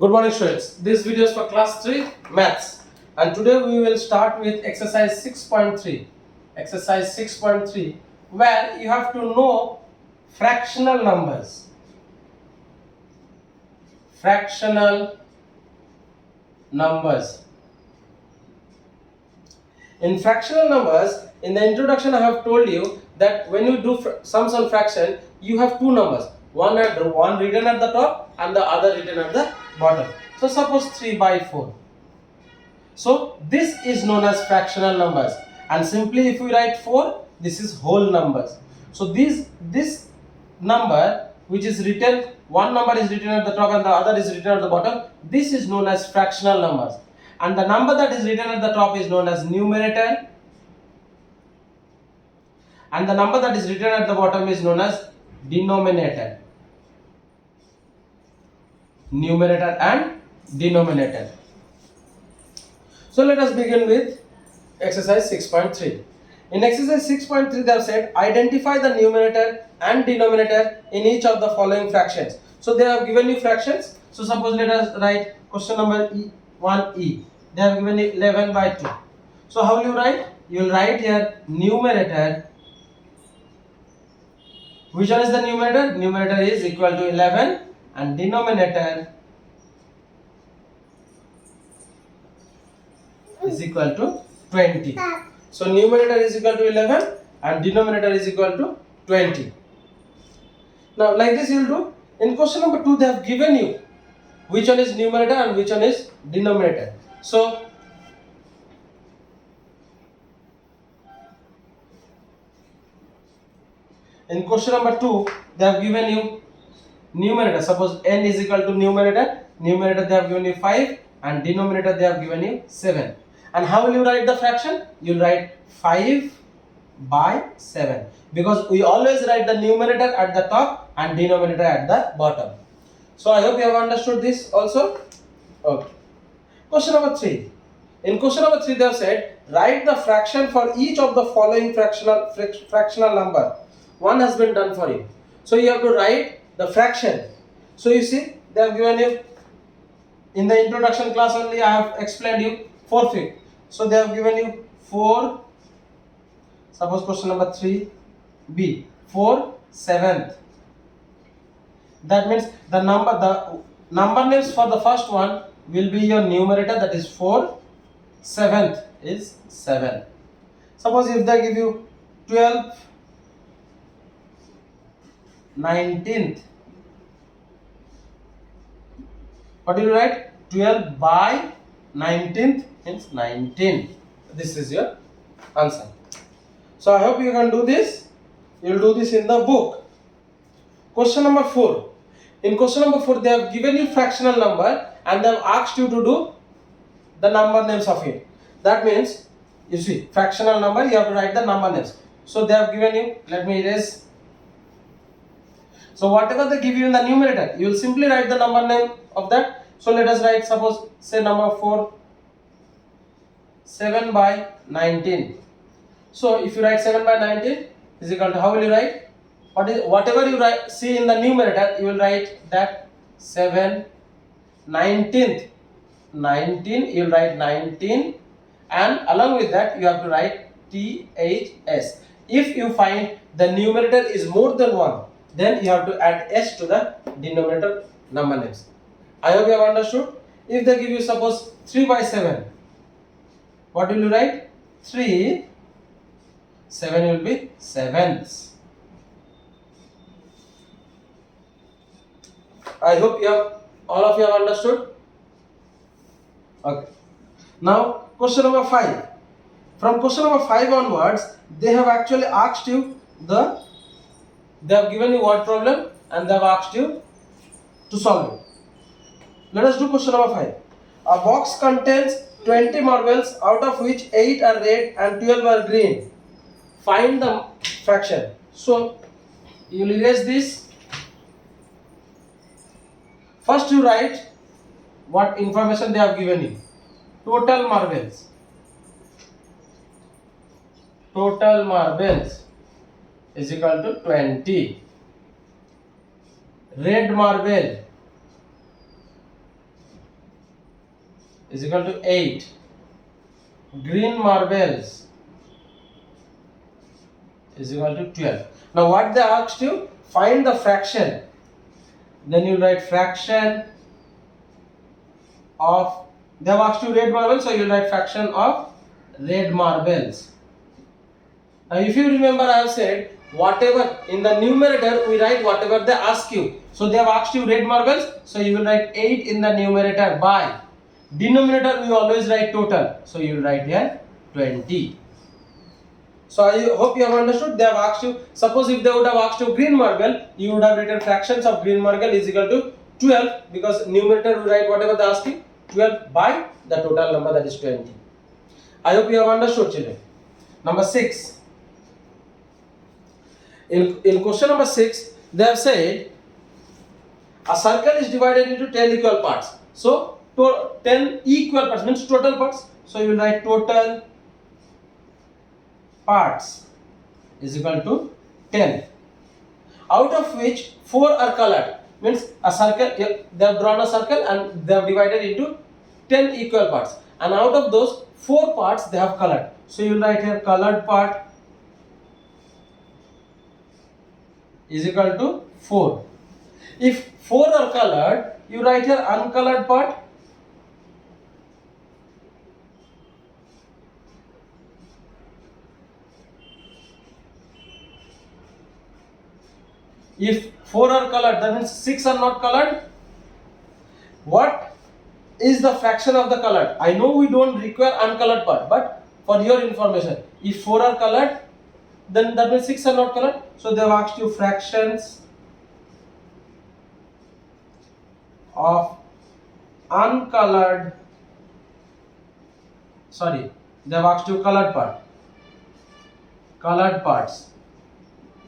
Good morning students. This video is for class 3 maths and today we will start with exercise 6.3. Exercise 6.3 where you have to know fractional numbers. Fractional numbers. In fractional numbers, in the introduction I have told you that when you do sums and fraction, you have two numbers. One written at the top and the other written at the bottom. So suppose 3 by 4. So this is known as fractional numbers, and simply if we write 4, this is whole numbers. So this number which is written, one number is written at the top and the other is written at the bottom, this is known as fractional numbers. And the number that is written at the top is known as numerator, and the number that is written at the bottom is known as denominator. Numerator and denominator. So let us begin with exercise 6.3. In exercise 6.3 they have said identify the numerator and denominator in each of the following fractions. So they have given you fractions. So suppose let us write question number 1e. They have given you 11 by 2. So how will you write? You will write here numerator. Which one is the numerator? Numerator is equal to 11 and denominator is equal to 20. So numerator is equal to 11 and denominator is equal to 20. Now like this you will do. In question number 2 they have given you which one is numerator and which one is denominator. So in question number 2 they have given you numerator. Suppose n is equal to numerator they have given you 5 and denominator they have given you 7. And how will you write the fraction? You will write 5 by 7 because we always write the numerator at the top and denominator at the bottom. So I hope you have understood this also. Okay. Question number 3. In question number 3 they have said write the fraction for each of the following fractional number. One has been done for you. So you have to write the fraction. So you see they have given you in the introduction class only I have explained you 4/5. So they have given you 4. Suppose question number 3b 4/7. That means the number names for the first one will be your numerator, that is 4. 7th is 7. Suppose if they give you 12 19th, what do you write? 12 by 19th means 19. This is your answer. So I hope you can do this. You will do this in the book. Question number 4. In question number 4 they have given you fractional number and they have asked you to do the number names of it. That means you see fractional number you have to write the number names. So they have given you, let me erase. So whatever they give you in the numerator, you will simply write the number name of that. So let us write, suppose say number 4, 7 by 19. So if you write 7 by 19 is equal to, how will you write? Whatever you write, see in the numerator, you will write that 7 19th. 19, you will write 19 and along with that you have to write THS. If you find the numerator is more than 1, then you have to add S to the denominator number names. I hope you have understood. If they give you suppose 3 by 7, what will you write? 3, 7 will be 7ths. I hope all of you have understood. Okay. Now question number 5. From question number 5 onwards, they have actually asked you they have given you word problem and they have asked you to solve it. Let us do question number 5. A box contains 20 marbles out of which 8 are red and 12 are green. Find the fraction. So you will erase this. First you write what information they have given you. Total marbles. Total marbles is equal to 20. Red marble is equal to 8. Green marbles is equal to 12. Now what they asked you? Find the fraction. Then you write fraction of, they have asked you red marbles, so you write fraction of red marbles. Now if you remember, I have said whatever in the numerator we write whatever they ask you. So they have asked you red marbles, so you will write 8 in the numerator. By denominator we always write total, so you will write here 20. So I hope you have understood. They have asked you, suppose if they would have asked you green marble, you would have written fractions of green marble is equal to 12, because numerator we write whatever they ask you, 12 by the total number, that is 20. I hope you have understood, children. Number 6. In question number 6, they have said a circle is divided into 10 equal parts. So 10 equal parts means total parts. So you will write total parts is equal to 10, out of which 4 are colored. Means a circle, they have drawn a circle and they have divided into 10 equal parts, and out of those 4 parts they have colored. So you will write here colored part is equal to 4. If 4 are colored, you write here uncolored part if 4 are colored, that means 6 are not colored. What is the fraction of the colored? I know we don't require uncolored part, but for your information, if 4 are colored, then that means 6 are not colored. So they have asked you fractions of uncolored, sorry, they have asked you colored part, colored parts.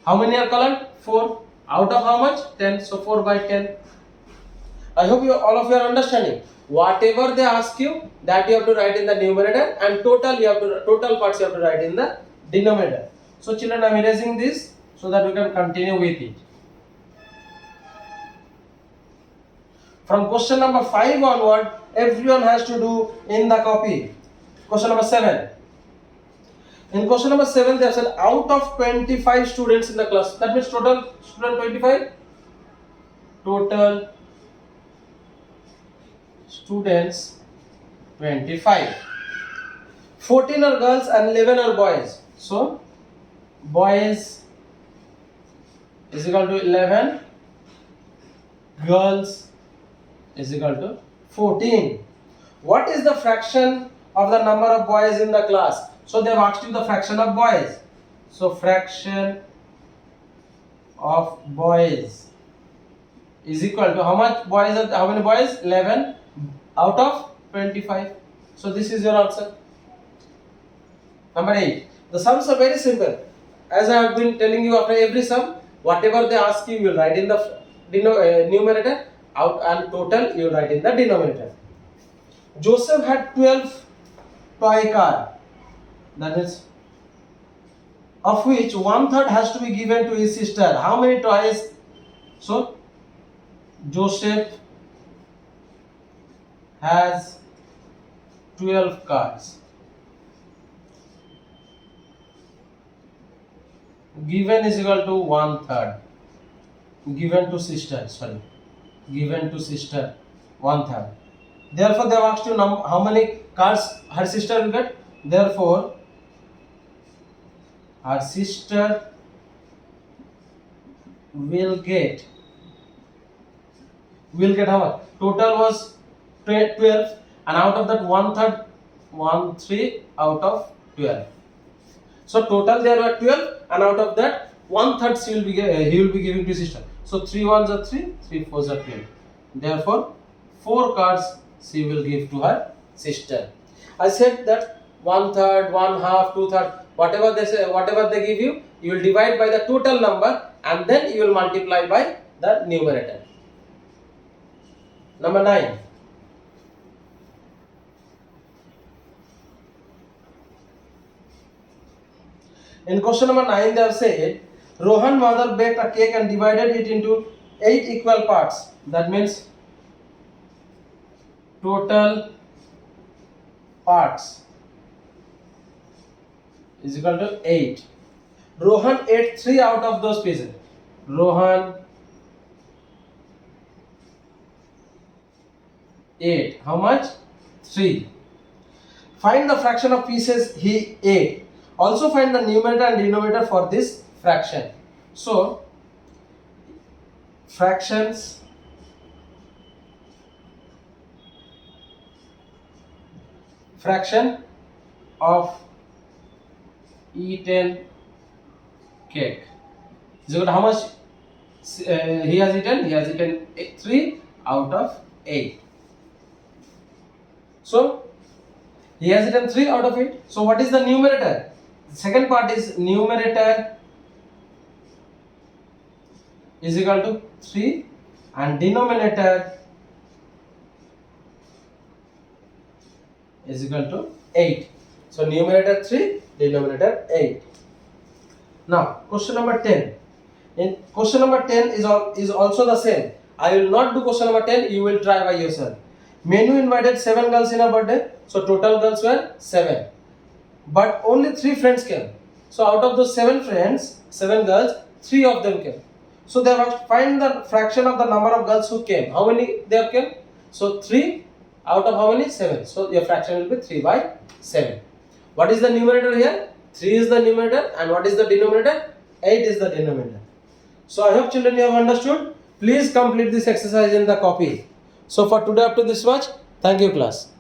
How many are colored? 4. Out of how much? 10. So 4 by 10. I hope all of you are understanding. Whatever they ask you, that you have to write in the numerator, and total parts you have to write in the denominator. So children, I am erasing this so that we can continue with it. From question number 5 onward, everyone has to do in the copy. Question number 7. In question number 7, they have said out of 25 students in the class, that means total student 25, total students 25. 14 are girls and 11 are boys. So boys is equal to 11, girls is equal to 14. What is the fraction of the number of boys in the class? So they have asked you the fraction of boys. So fraction of boys is equal to how much boys are, how many boys? 11 out of 25. So this is your answer. Number 8. The sums are very simple. As I have been telling you, after every sum, whatever they ask you, you will write in the numerator, out, and total you will write in the denominator. Joseph had 12 toy car. That is, of which 1/3 has to be given to his sister. How many toys? So Joseph has 12 cars. Given is equal to 1/3. Given to sister, sorry. Given to sister 1/3. Therefore, they have asked you how many cars her sister will get. Therefore, her sister will get how much? Total was 12, and out of that 1/3, 1/3 out of 12. So total there were 12, and out of that 1/3 he will be giving to sister. So 3 1s are 3, 3 4s are 12. Therefore, 4 cards she will give to her sister. I said that 1/3, 1/2, 2/3, whatever they say, whatever they give you, you will divide by the total number, and then you will multiply by the numerator. Number 9. In question number 9, they have said Rohan mother baked a cake and divided it into 8 equal parts. That means total parts is equal to 8. Rohan ate 3 out of those pieces. Rohan ate how much? 3. Find the fraction of pieces he ate. Also find the numerator and denominator for this fraction. So fractions fraction of eaten cake is equal to how much he has eaten? He has eaten 3 out of 8. So he has eaten 3 out of 8. So what is the numerator? The second part is numerator is equal to 3 and denominator is equal to 8. So numerator 3, denominator 8. Now question number 10. In question number 10 is also the same. I will not do question number 10, you will try by yourself. Menu invited 7 girls in a birthday, so total girls were 7. But only 3 friends came. So out of those 7 friends, 7 girls, 3 of them came. So they must find the fraction of the number of girls who came. How many they have came? So 3 out of how many? 7. So your fraction will be 3 by 7. What is the numerator here? 3 is the numerator, and what is the denominator? 8 is the denominator. So I hope children you have understood. Please complete this exercise in the copy. So for today up to this much. Thank you class.